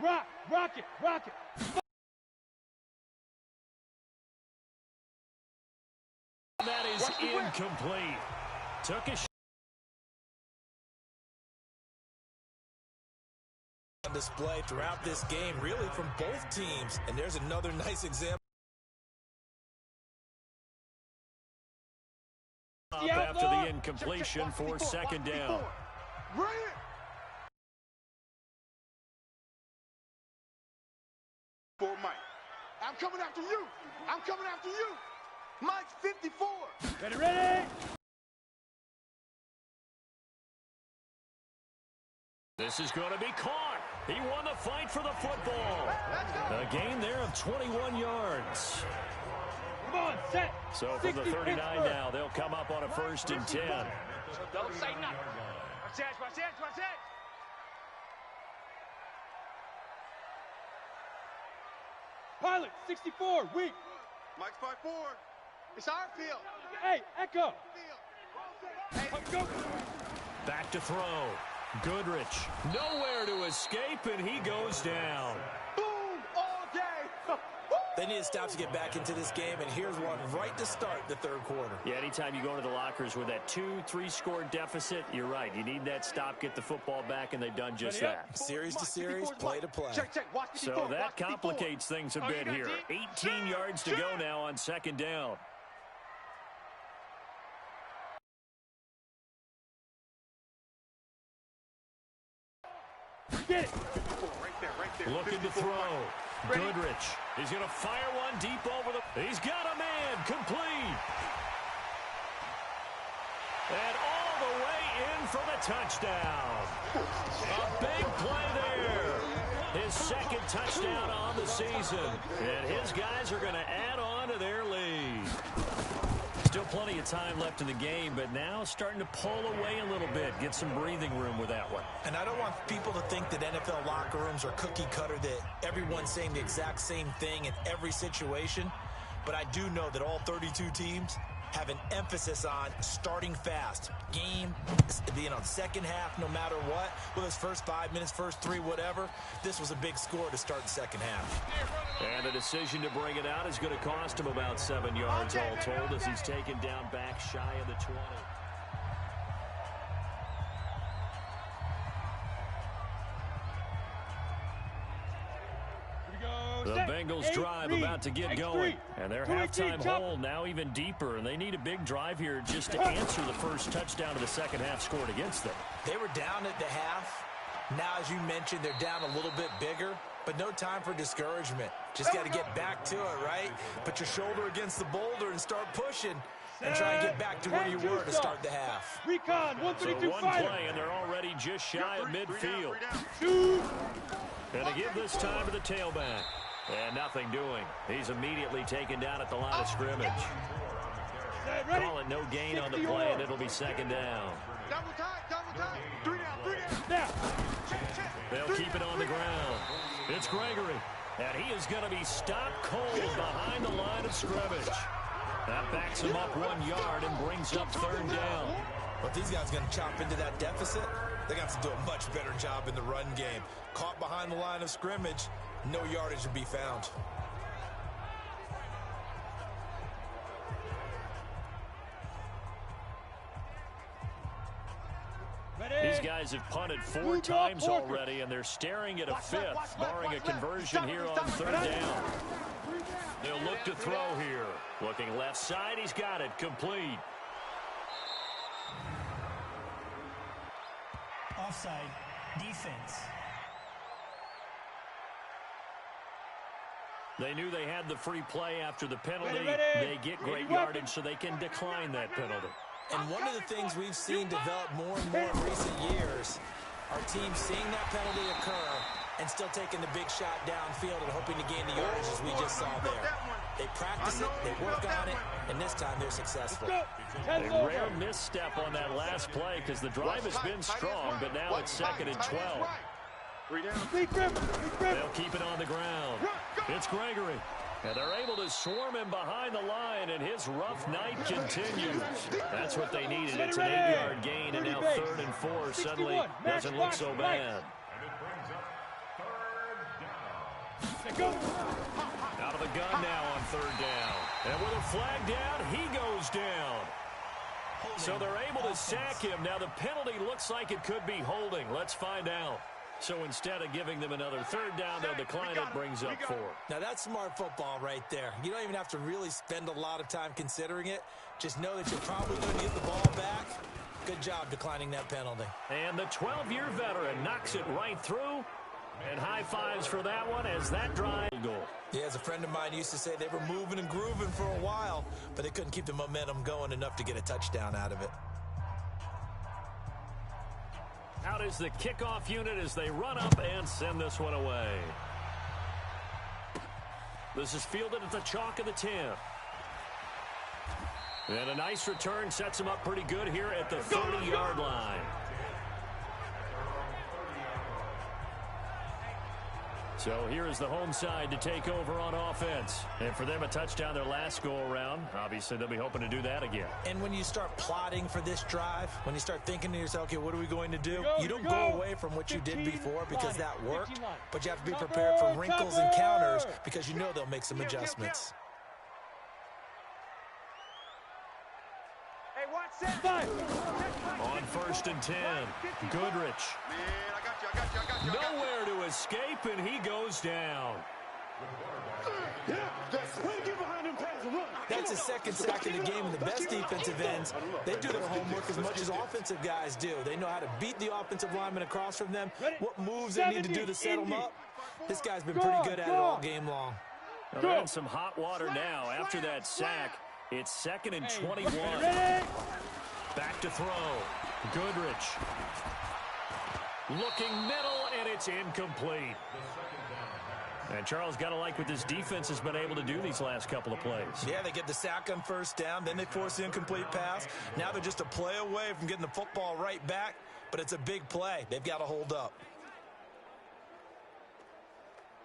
Rock it. That is incomplete. Took a shot. On display throughout this game, really from both teams. And there's another nice example. After the incompletion for second down. For Mike. I'm coming after you. Mike's 54. Ready? This is going to be caught. He won the fight for the football. A gain there of 21 yards. Come on, set. So from the 39 now, they'll come up on a 1st and 10. Don't say nothing. Watch that. Pilot, 64, weak. Mike's 5'4". It's our field. Hey, Echo. Hey, go. Back to throw. Goodrich, nowhere to escape, and he goes down. Boom, all day. They need to stop to get back into this game, and here's one right to start the third quarter. Yeah, anytime you go into the lockers with that 2-3 score deficit, you're right. You need that stop, get the football back, and they've done just that. Series to series, play to play. Check. Watch So that complicates things a bit here. 18 yards to go now on second down. Get it. Right there. Looking to throw. Goodrich. He's going to fire one deep over the... He's got a man. Complete. And all the way in for the touchdown. A big play there. His second touchdown on the season. And his guys are going to add on to their lead. Still plenty of time left in the game, but now starting to pull away a little bit. Get some breathing room with that one. And I don't want people to think that NFL locker rooms are cookie cutter, that everyone's saying the exact same thing in every situation. But I do know that all 32 teams have an emphasis on starting fast. Game, second half, no matter what. Whether it's first 5 minutes, first 3, whatever. This was a big score to start the second half. And the decision to bring it out is going to cost him about 7 yards all told as he's taken down back shy of the 20. The Bengals drive about to get going. And their halftime hole now even deeper. And they need a big drive here just to answer the first touchdown of the second half scored against them. They were down at the half. Now, as you mentioned, they're down a little bit bigger. But no time for discouragement. Just got to get back to it, right? Put your shoulder against the boulder and start pushing. And try and get back to where you were to start the half. Recon, 132 so one play, and they're already just shy of midfield. And to give this time to the tailback. And nothing doing. He's immediately taken down at the line of scrimmage. Call it no gain on the play, and it'll be second down. Double time. 3 down. They'll keep it on the ground. It's Gregory. And he is going to be stopped cold behind the line of scrimmage. That backs him up 1 yard and brings up third down. But these guys are going to chop into that deficit. They got to do a much better job in the run game. Caught behind the line of scrimmage, no yardage to be found. These guys have punted 4 times already, and they're staring at a 5th, barring a conversion here on third down. They'll look to throw here. Looking left side, he's got it. Complete. Offside. Defense. They knew they had the free play after the penalty. They get great yardage, so they can decline that penalty. And one of the things we've seen develop more and more in recent years are teams seeing that penalty occur and still taking the big shot downfield and hoping to gain the yardage as we just saw there. They practice it, they work on it, and this time they're successful. A rare misstep on that last play because the drive has been strong, but now it's second and 12. They'll keep it on the ground. It's Gregory. And they're able to swarm him behind the line, and his rough night continues. That's what they needed. It's an 8-yard gain, and now third and 4 suddenly doesn't look so bad. Out of the gun now on third down. And with a flag down, he goes down. So they're able to sack him. Now the penalty looks like it could be holding. Let's find out. So instead of giving them another third down, they'll decline it, brings up 4. Now that's smart football right there. You don't even have to really spend a lot of time considering it. Just know that you're probably going to get the ball back. Good job declining that penalty. And the 12-year veteran knocks it right through. And high fives for that one as that drive goal. Yeah, as a friend of mine used to say, they were moving and grooving for a while, but they couldn't keep the momentum going enough to get a touchdown out of it. Out is the kickoff unit as they run up and send this one away. This is fielded at the chalk of the 10. And a nice return sets him up pretty good here at the 30-yard line. So here is the home side to take over on offense. And for them, a touchdown their last go-around. Obviously, they'll be hoping to do that again. And when you start plotting for this drive, when you start thinking to yourself, okay, what are we going to do? You don't go away from what you did before because that worked, but you have to be prepared for wrinkles and counters because you know they'll make some adjustments. Hey, watch that. On 1st and 10, Goodrich. Nowhere to escape, and he goes down. That's his second sack of the game, and the best defensive ends, they do their homework as much as offensive guys do. They know how to beat the offensive lineman across from them, what moves they need to do to set them up. This guy's been pretty good at it all game long. Well, they're in some hot water now. After that sack, it's 2nd and 21. Back to throw. Goodrich. Looking middle, and it's incomplete. And Charles, got to like what this defense has been able to do these last couple of plays. Yeah, they get the sack on 1st down, then they force the incomplete pass. Now they're just a play away from getting the football right back, but it's a big play. They've got to hold up.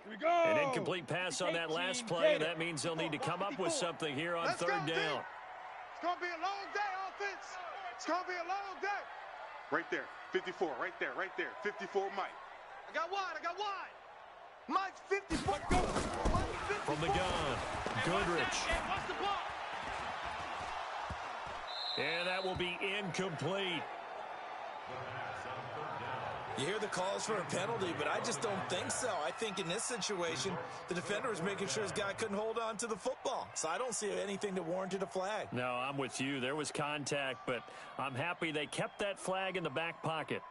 Here we go. An incomplete pass on that last play, and that means they'll need to come up with something here on 3rd down. It's going to be a long day, offense. It's going to be a long day. Right there, 54, right there, 54, Mike. I got wide. Mike's 54. From the gun, Goodrich. And that will be incomplete. You hear the calls for a penalty, but I just don't think so. I think in this situation, the defender was making sure his guy couldn't hold on to the football. So I don't see anything that warranted a flag. No, I'm with you. There was contact, but I'm happy they kept that flag in the back pocket.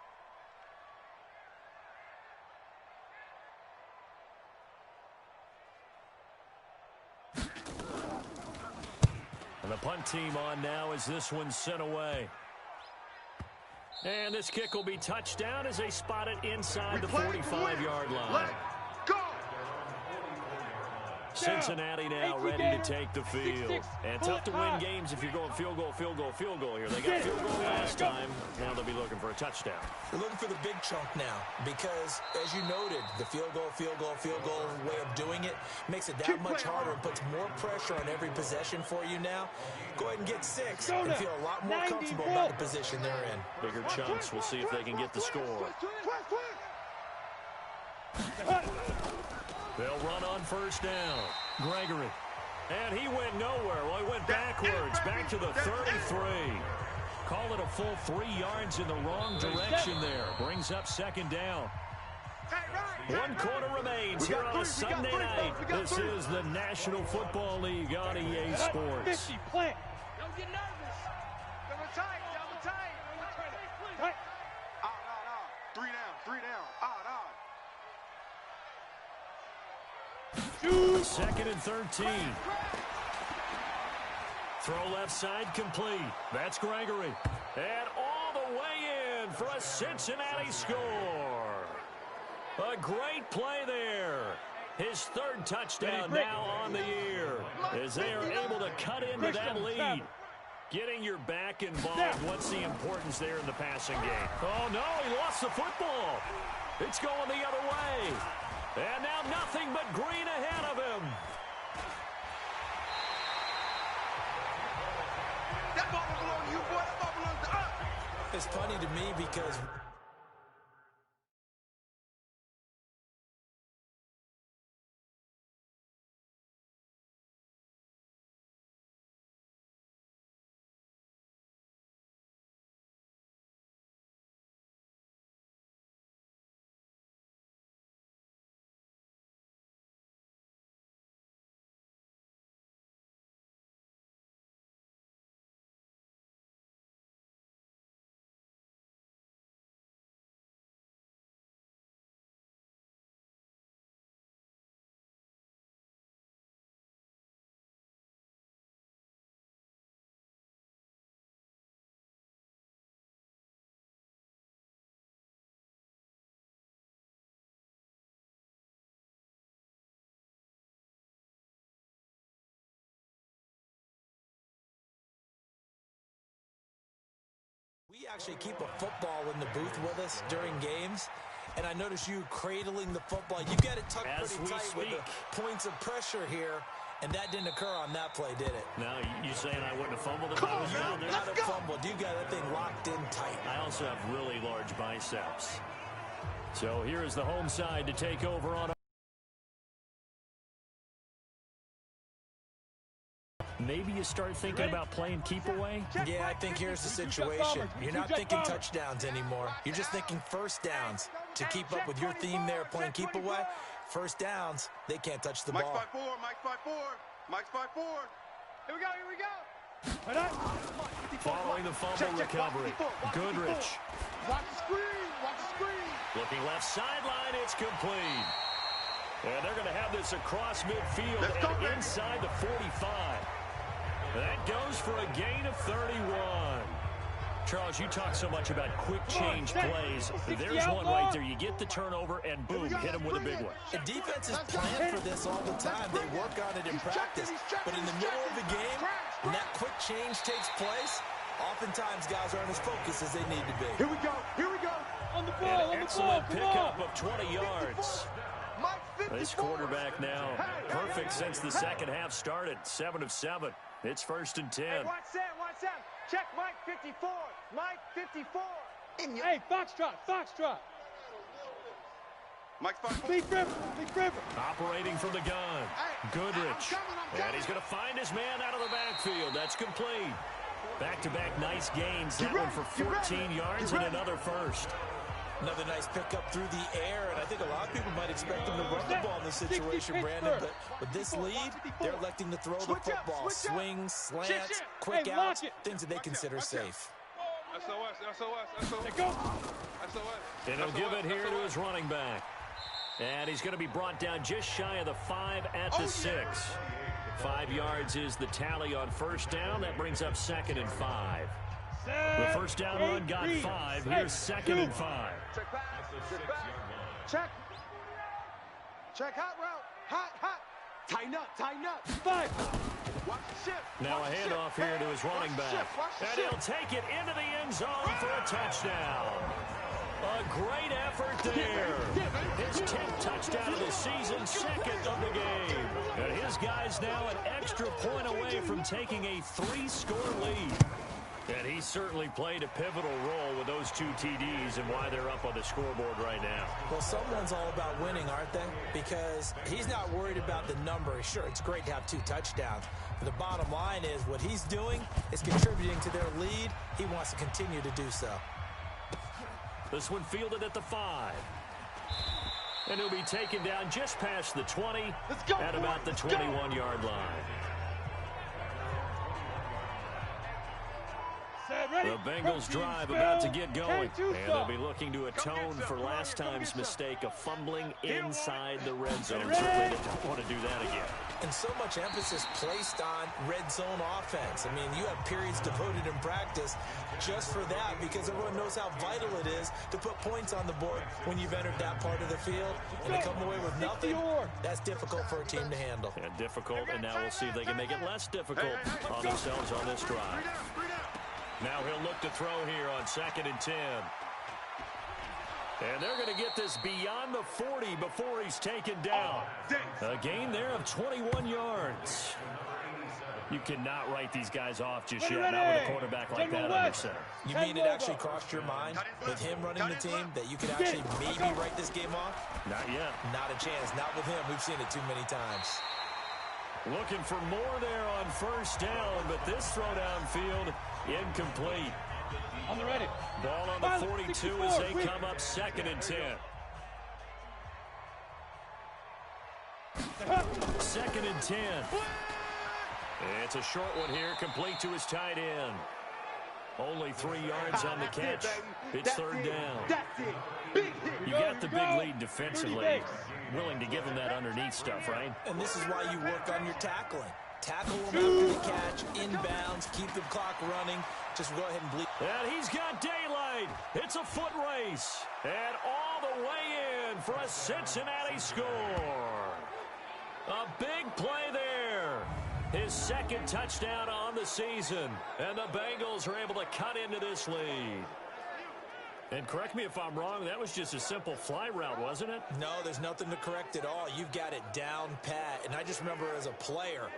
And the punt team on now as this one's sent away. And this kick will be touchdown as they spot it inside the 45-yard line. Let's go. Cincinnati now ready to take the field. And tough to win games if you're going field goal here. They got field goal last time. Now they'll be looking for a touchdown. They're looking for the big chunk now because, as you noted, the field goal way of doing it makes it that much harder and puts more pressure on every possession for you now. Go ahead and get 6 and feel a lot more comfortable about the position they're in. Bigger chunks. We'll see if they can get the score. They'll run on 1st down. Gregory. And he went nowhere. Well, he went backwards, back to the 33. Call it a full 3 yards in the wrong direction there. Brings up 2nd down. 1 quarter remains here on a Sunday night. This is the National Football League on EA Sports. 50, plant. Don't get nervous. Double tight. No. 3 down. 2nd and 13. Throw left side complete. That's Gregory. And all the way in for a Cincinnati score. A great play there. His 3rd touchdown now on the year as they are able to cut into that lead. Getting your back involved, what's the importance there in the passing game? Oh, no, he lost the football. It's going the other way. And now nothing but green ahead of him. That ball belongs to you, boy. That ball belongs to us. It's funny to me because actually keep a football in the booth with us during games, and I notice you cradling the football. You got it tucked pretty tight with the points of pressure here, and that didn't occur on that play, did it? No, you saying I wouldn't have fumbled if I was down there? Not a fumble. You got that thing locked in tight. I also have really large biceps. So here is the home side to take over on. Maybe you start thinking about playing keep away? Yeah, I think here's the situation. You're not thinking touchdowns anymore. You're just thinking first downs. To keep up with your theme there playing keep away, first downs, they can't touch the ball. Mike's 5-4, Mike's 5-4. Here we go. Following the fumble recovery, Goodrich. Watch the screen. Looking left sideline, it's complete. And they're going to have this across midfield and inside the 45. That goes for a gain of 31. Charles, you talk so much about quick change plays. There's one right there. You get the turnover, and boom, hit him with a big one. The defense is planned for this all the time. They work on it in practice. But in the middle of the game, when that quick change takes place, oftentimes guys aren't as focused as they need to be. Here we go. On the ball, an excellent pickup of 20 yards. This quarterback now perfect since the second half started. 7 of 7. It's 1st and 10. Hey, watch that. Check Mike 54. Mike 54. Hey, Foxtrot. Mike's 5-4. Big River. Operating from the gun. Goodrich. And he's going to find his man out of the backfield. That's complete. Back-to-back nice gains. That one for 14 yards and another first. Another nice pickup through the air, and I think a lot of people might expect them to run the ball in this situation, Brandon, but with this lead, they're electing to throw the football. Swings, slants, quick outs, things that they consider safe. SOS. And he'll give it here to his running back. And he's going to be brought down just shy of the 5 at the 6. 5 yards is the tally on first down. That brings up 2nd and 5. The first down run got 5. Here's 2nd and 5. Check hot route. Hot. Tighten up. 5. Watch the shift. Now a handoff here to his running back. And he'll take it into the end zone for a touchdown. A great effort there. His 10th touchdown of the season, 2nd of the game. And his guys now an extra point away from taking a 3-score lead. And he certainly played a pivotal role with those 2 TDs and why they're up on the scoreboard right now. Well, someone's all about winning, aren't they? Because he's not worried about the number. Sure, it's great to have 2 touchdowns. But the bottom line is what he's doing is contributing to their lead. He wants to continue to do so. This one fielded at the 5. And he'll be taken down just past the 20 at about the 21-yard line. The Bengals drive about to get going, and they'll be looking to atone for last time's mistake of fumbling inside the red zone. Certainly they don't want to do that again. And so much emphasis placed on red zone offense. I mean, you have periods devoted in practice just for that because everyone knows how vital it is to put points on the board when you've entered that part of the field. And to come away with nothing, that's difficult for a team to handle. Yeah, difficult, and now we'll see if they can make it less difficult on themselves on this drive. Now he'll look to throw here on 2nd and 10. And they're going to get this beyond the 40 before he's taken down. A gain there of 21 yards. You cannot write these guys off just yet, not with a quarterback like that under center. You mean it actually crossed your mind with him running the team that you could actually maybe write this game off? Not yet. Not a chance. Not with him. We've seen it too many times. Looking for more there on first down, but this throw downfield incomplete. On the ready. Ball on the 42 as they come up 2nd and 10. 2nd and 10. It's a short one here, complete to his tight end. Only 3 yards on the catch. It's 3rd down. You got the big lead defensively. Willing to give him that underneath stuff, right? And this is why you work on your tackling. Tackle him after the catch, inbounds, keep the clock running. Just go ahead and bleed. And he's got daylight. It's a foot race. And all the way in for a Cincinnati score. A big play there. His second touchdown on the season. And the Bengals are able to cut into this lead. And correct me if I'm wrong, that was just a simple fly route, wasn't it? No, there's nothing to correct at all. You've got it down pat. And I just remember as a player,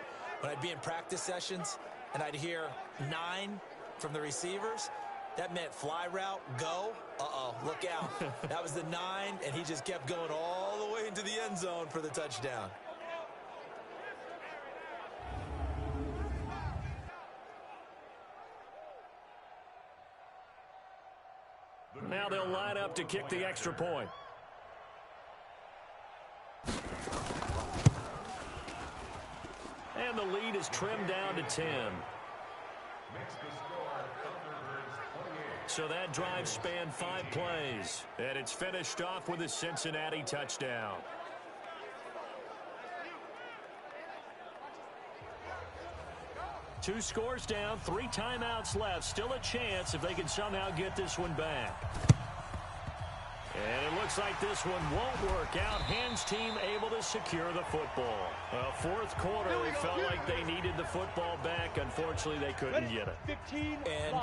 when I'd be in practice sessions and I'd hear 9 from the receivers, that meant fly route, go. Uh-oh, look out. That was the 9, and he just kept going all the way into the end zone for the touchdown. Now they'll line up to kick the extra point. And the lead is trimmed down to 10. So that drive spanned 5 plays. And it's finished off with a Cincinnati touchdown. Two scores down, 3 timeouts left. Still a chance if they can somehow get this one back. And it looks like this one won't work out. Hans team able to secure the football. Fourth quarter, they felt like they needed the football back. Unfortunately, they couldn't get it. 15, and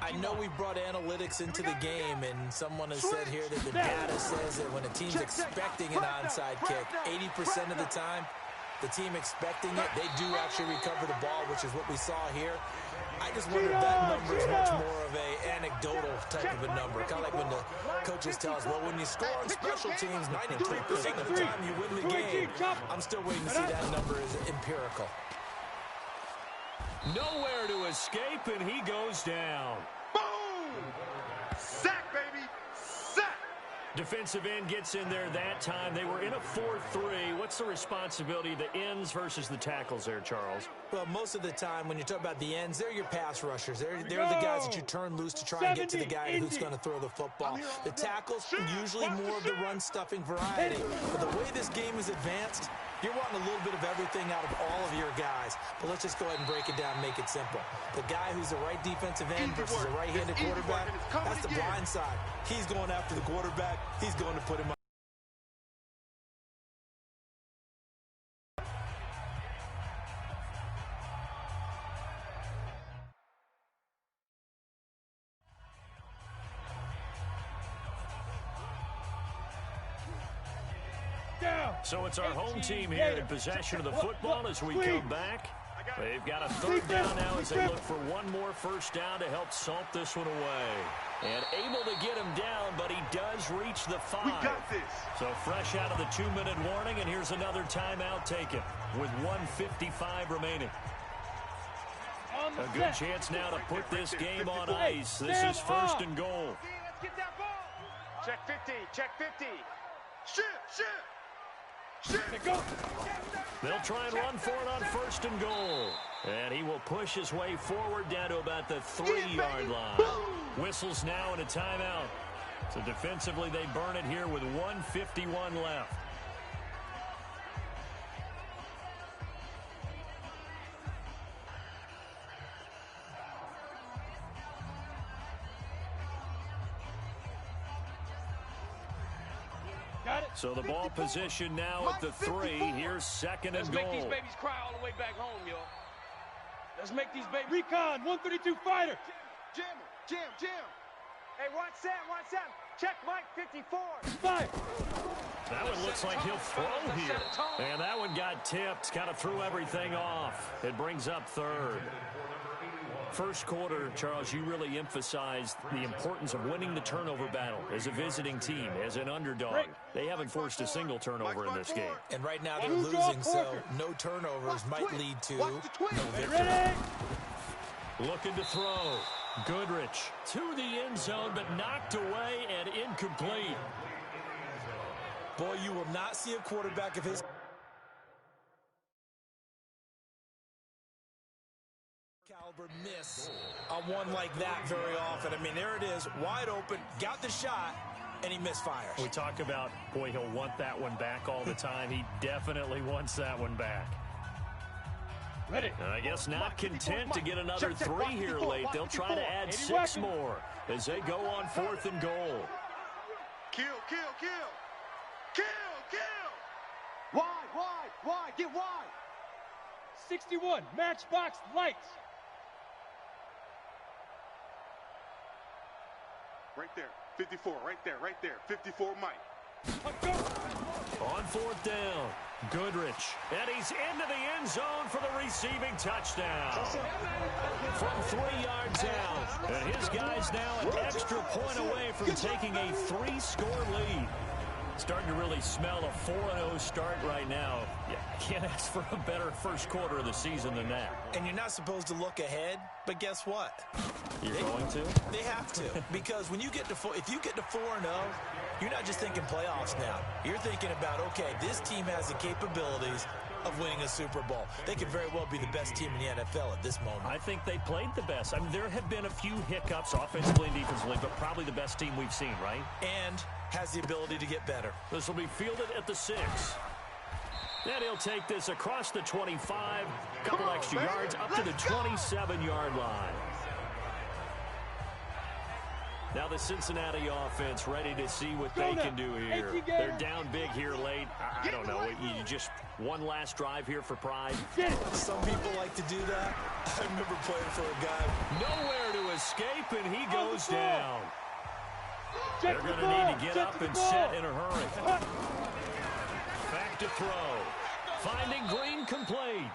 I know we brought analytics into the game, and someone has said here that the data says that when a team's expecting an onside kick, 80% of the time, the team expecting it, they do actually recover the ball, which is what we saw here. I just wonder if that number is much more of an anecdotal type of a number. Kind of like when the coaches tell us, well, when you score on special teams, 93% of the time you win the game. I'm still waiting to see that number is empirical. Nowhere to escape, and he goes down. Boom! Sack, baby! Sack! Defensive end gets in there that time. They were in a 4-3. What's the responsibility of the ends versus the tackles there, Charles? Well, most of the time when you talk about the ends, they're your pass rushers. They're the guys that you turn loose to try and get to the guy who's going to throw the football. The tackles, usually more of the run-stuffing variety. But the way this game is advanced, you're wanting a little bit of everything out of all of your guys. But let's just go ahead and break it down and make it simple. The guy who's the right defensive end versus a right-handed quarterback, that's the blind side. He's going after the quarterback. He's going to put him up. So it's our home team here in possession of the football as we come back. They've got a third down now as they look for one more first down to help salt this one away. And able to get him down, but he does reach the 5. We got this. So fresh out of the 2-minute warning, and here's another timeout taken with 1:55 remaining. A good chance now to put this game on ice. This is first and goal. Let's get that ball. Check 50. Check 50. Shit! They'll try and run for it on first and goal. And he will push his way forward down to about the 3-yard line. Whistles now in a timeout. So defensively, they burn it here with 1:51 left. So the ball position now at the 3. Here's second and goal. Let's make these babies cry all the way back home, yo. Let's make these babies. Recon, 132 fighter. Jam. Hey, watch Sam. Check Mike 54. Fire. That one looks like he'll throw here. And that one got tipped. Kind of threw everything off. It brings up third. First quarter, Charles, you really emphasized the importance of winning the turnover battle as a visiting team, as an underdog. They haven't forced a single turnover in this game. And right now they're losing, so no turnovers might lead to no victory. Looking to throw. Goodrich to the end zone, but knocked away and incomplete. Boy, you will not see a quarterback of his caliber miss on one like that very often. I mean, there it is, wide open, got the shot, and he misfires. We talk about, boy, he'll want that one back all the time. He definitely wants that one back. Ready. I guess not content to get another 3 here late. They'll try to add 6 more as they go on 4th and goal. Kill. Wide. Get wide. 61, Matchbox Lights. Right there. 54, right there. 54, Mike. On 4th down, Goodrich. And he's into the end zone for the receiving touchdown. From 3 yards out. And his guy's now an extra point away from taking a 3-score lead. Starting to really smell a 4-0 start right now. Yeah, can't ask for a better first quarter of the season than that. And you're not supposed to look ahead, but guess what? You're going to? They have to. Because when you get to if you get to 4-0, you're not just thinking playoffs now. You're thinking about, okay, this team has the capabilities of winning a Super Bowl. They could very well be the best team in the NFL at this moment. I think they played the best. I mean, there have been a few hiccups offensively and defensively, but probably the best team we've seen, right? And has the ability to get better. This will be fielded at the 6. Then he'll take this across the 25, couple extra yards up to the 27-yard line. Now the Cincinnati offense ready to see what they can do here. They're down big here late. I don't know. You just one last drive here for Pride. Some people like to do that. I remember playing for a guy. Nowhere to escape, and he goes down. They're going to need to get up and set in a hurry. Back to throw. Finding Green complete.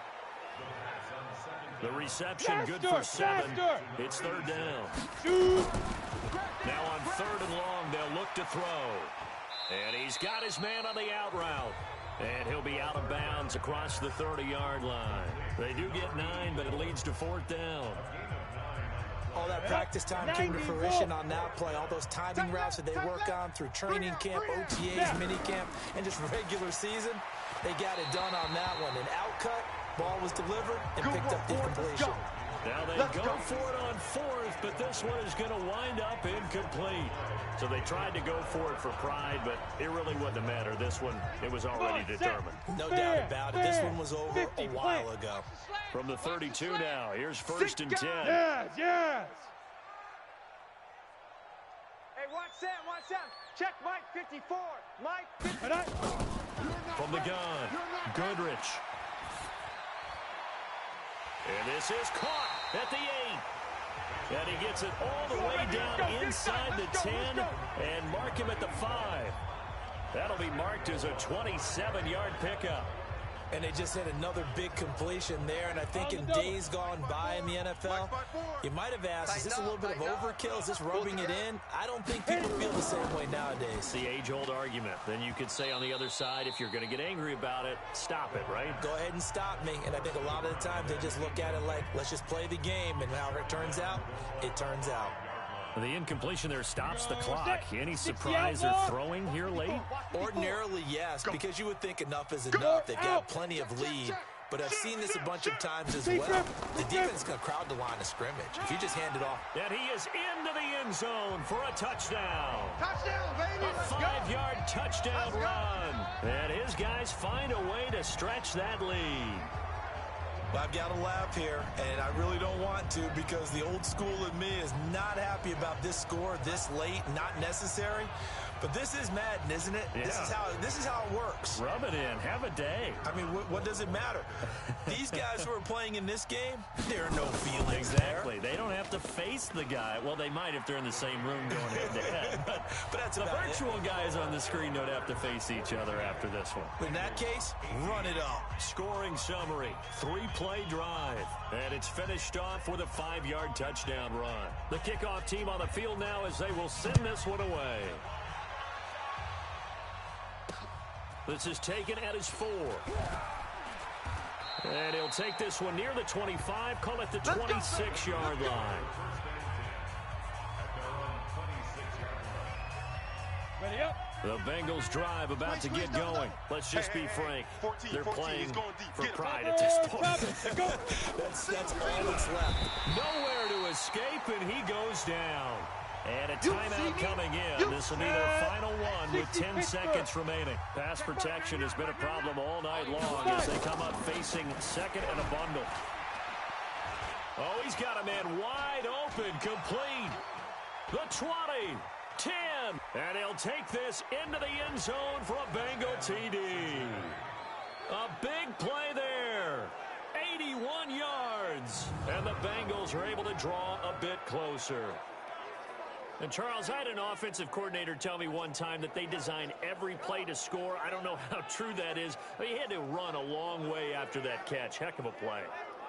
The reception good for 7. It's 3rd down. Now on 3rd and long, they'll look to throw. And he's got his man on the out route. And he'll be out of bounds across the 30-yard line. They do get 9, but it leads to 4th down. All that practice time came to fruition on that play. All those timing routes that they work on through training camp, OTAs, mini camp, and just regular season. They got it done on that one. An outcut, ball was delivered, and picked up the incompletion. Now they go for it on 4th, but this one is going to wind up incomplete. So they tried to go for it for Pride, but it really wouldn't matter. This one, it was already determined. No doubt about it. This one was over a while ago. From the 32 now, here's 1st and 10. Yes. Hey, watch Sam. Check Mike 54. Mike 54. From the gun, Goodrich. And this is caught at the 8. And he gets it all the way down inside the 10 and mark him at the 5. That'll be marked as a 27-yard pickup. And they just had another big completion there. And I think in days gone by in the NFL, you might have asked, is this a little bit of overkill? Is this rubbing it in? I don't think people feel the same way nowadays. It's the age-old argument. Then you could say on the other side, if you're going to get angry about it, stop it, right? Go ahead and stop me. And I think a lot of the time they just look at it like, let's just play the game. And however it turns out, it turns out. The incompletion there stops the clock. Any surprise they're throwing here late? Ordinarily, yes, because you would think enough is enough. They've got plenty of lead. But I've seen this a bunch of times as well. The defense is going to crowd the line of scrimmage. If you just hand it off. And he is into the end zone for a touchdown. Touchdown, baby. A 5-yard touchdown run. And his guys find a way to stretch that lead. Well, I've got to laugh here, and I really don't want to because the old school in me is not happy about this score this late, not necessary. But this is Madden, isn't it? Yeah. This is how it works. Rub it in. Have a day. I mean, what does it matter? These guys who are playing in this game, there are no feelings exactly. there. They don't have to face the guy. Well, they might if they're in the same room going head-to-head. But that's the virtual guys on the screen don't have to face each other after this one. In that case, run it up. Scoring summary, 3-play drive. And it's finished off with a 5-yard touchdown run. The kickoff team on the field now as they will send this one away. This is taken at his 4. And he'll take this one near the 25, call it the 26-yard line. Ready up. The Bengals drive about to get going. Let's just be frank. They're playing for pride at this point. That's all that's left. Nowhere to escape, and he goes down. And a timeout coming in. This will be their final one with 10 seconds remaining. Pass protection has been a problem all night long as they come up facing second and a bundle. Oh, he's got a man wide open, complete. The 20, 10, and he'll take this into the end zone for a Bengal TD. A big play there. 80 21 yards. And the Bengals are able to draw a bit closer. And, Charles, I had an offensive coordinator tell me one time that they design every play to score. I don't know how true that is, but he had to run a long way after that catch. Heck of a play.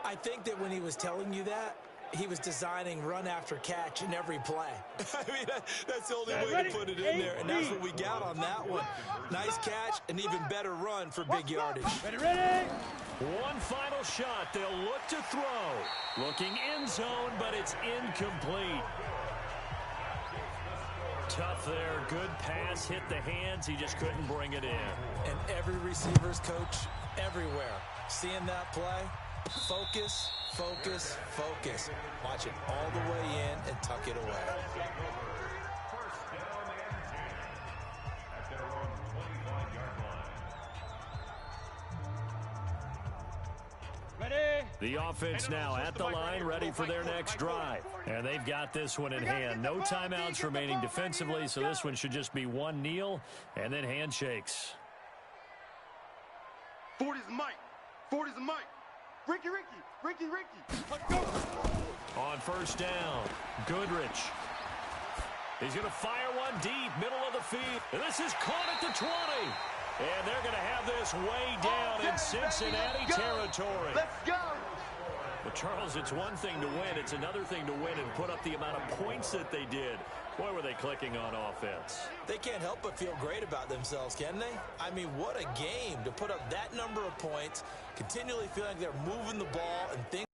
I think that when he was telling you that, he was designing run after catch in every play. I mean, that's the only way to put it in there, and that's what we got on that one. Nice catch, an even better run for big yardage. Ready? One final shot. They'll look to throw. Looking end zone, but it's incomplete. Tough there. Good pass. Hit the hands. He just couldn't bring it in. And every receiver's coach everywhere. Seeing that play, focus, focus, focus. Watch it all the way in and tuck it away. The offense now at the line, ready for their next drive. And they've got this one in hand. No timeouts remaining defensively, so this one should just be one kneel and then handshakes. 40's Mike. 40's Mike. Ricky. Let's go. On first down, Goodrich. He's going to fire one deep, middle of the field. And this is caught at the 20. And they're going to have this way down in Cincinnati territory. Let's go. But, Charles, it's one thing to win. It's another thing to win and put up the amount of points that they did. Boy, were they clicking on offense. They can't help but feel great about themselves, can they? I mean, what a game to put up that number of points, continually feeling like they're moving the ball and things.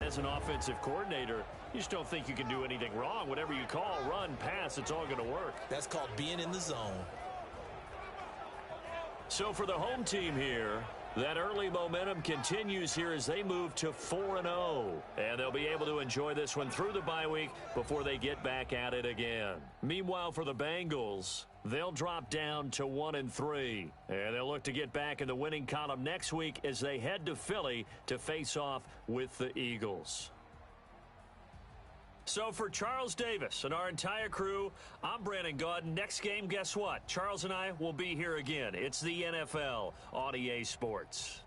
As an offensive coordinator, you just don't think you can do anything wrong. Whatever you call, run, pass, it's all going to work. That's called being in the zone. So for the home team here, that early momentum continues here as they move to 4-0. And they'll be able to enjoy this one through the bye week before they get back at it again. Meanwhile, for the Bengals, they'll drop down to 1-3. And they'll look to get back in the winning column next week as they head to Philly to face off with the Eagles. So for Charles Davis and our entire crew, I'm Brandon Gaudin. Next game, guess what? Charles and I will be here again. It's the NFL on EA Sports.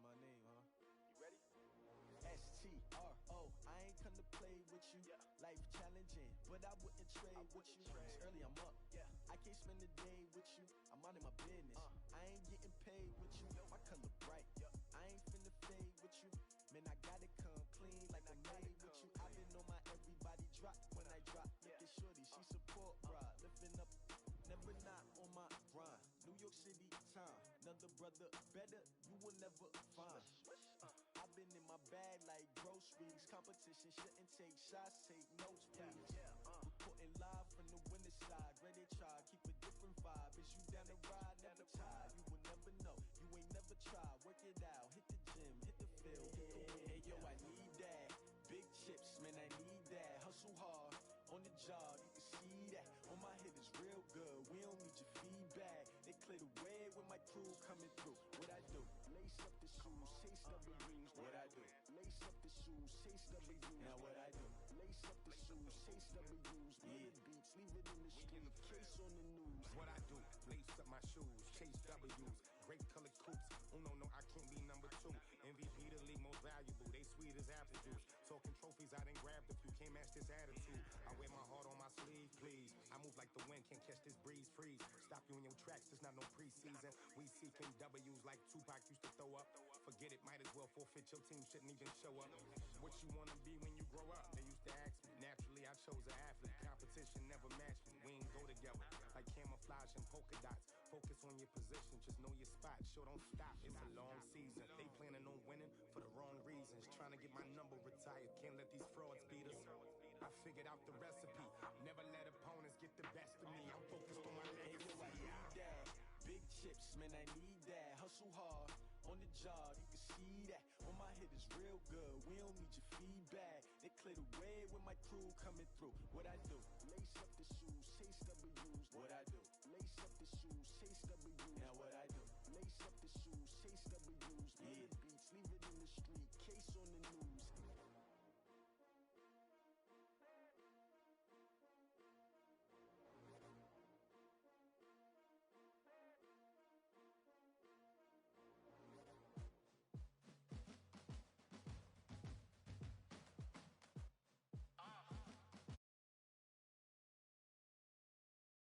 My name, huh? You ready? S-T-R-O. I ain't come to play with you. Life challenging, but I wouldn't trade with you. It's early, I'm up. I can't spend the day with you. I'm minding my business. I ain't getting paid with you. My color bright. I ain't finna fade with you. Man, I gotta come clean like I made with you. I've been on my everybody drop when I drop. Look at shorty, she support broad. Lifting up, never not on my grind. New York City time. Another brother better, you will never find. I've been in my bag like groceries. Competition shouldn't take shots, take notes, please. Reporting live from the winter side. Ready to try, keep a different vibe. Is you down the ride, never tired. You will never know, you ain't never tried. Work it out, hit the gym, hit the field. Hey yo, I need that. Big chips, man, I need that. Hustle hard, on the job, you can see that. On my head is real good, we don't need your feedback. They clear the way with my crew coming through. What I do? Lace up the shoes, chase double rings. What I do? Lace up the shoes, chase double rings. Now what I do? Lace up the shoes, chase double rings. Beats, leave it in the street, case on the news. What I do? Lace up my shoes, chase W's. Great colored coops. Oh no, I can't be number 2. MVP the league most valuable. They sweet as apple juice. Talking trophies, I done grabbed a few. Can't match this attitude. I wear my heart on my sleeve, please. I move like the wind, can't catch this breeze. Freeze. Stop you in your tracks, there's not no preseason. We seeking W's like Tupac used to throw up. Forget it, might as well forfeit. Your team shouldn't even show up. What you wanna be when you grow up? They used to ask me. Naturally, I chose an athlete. Competition never matched me. We ain't go together like camouflage and polka dots. Focus on your position, just know your spot. Sure, don't stop. It's a long season. They planning planning on winning for the wrong reasons. Trying to get my number retired, can't let these frauds beat us. I figured out the recipe, never let opponents get the best of me. I'm focused on my legacy. I need that. Big chips, man, I need that. Hustle hard on the job, you can see that. On my head is real good, we don't need your feedback. They clear the way with my crew coming through. What I do? Lace up the shoes, chase W's. What I do? Lace up the shoes, chase W's. Now what I do? Lace up the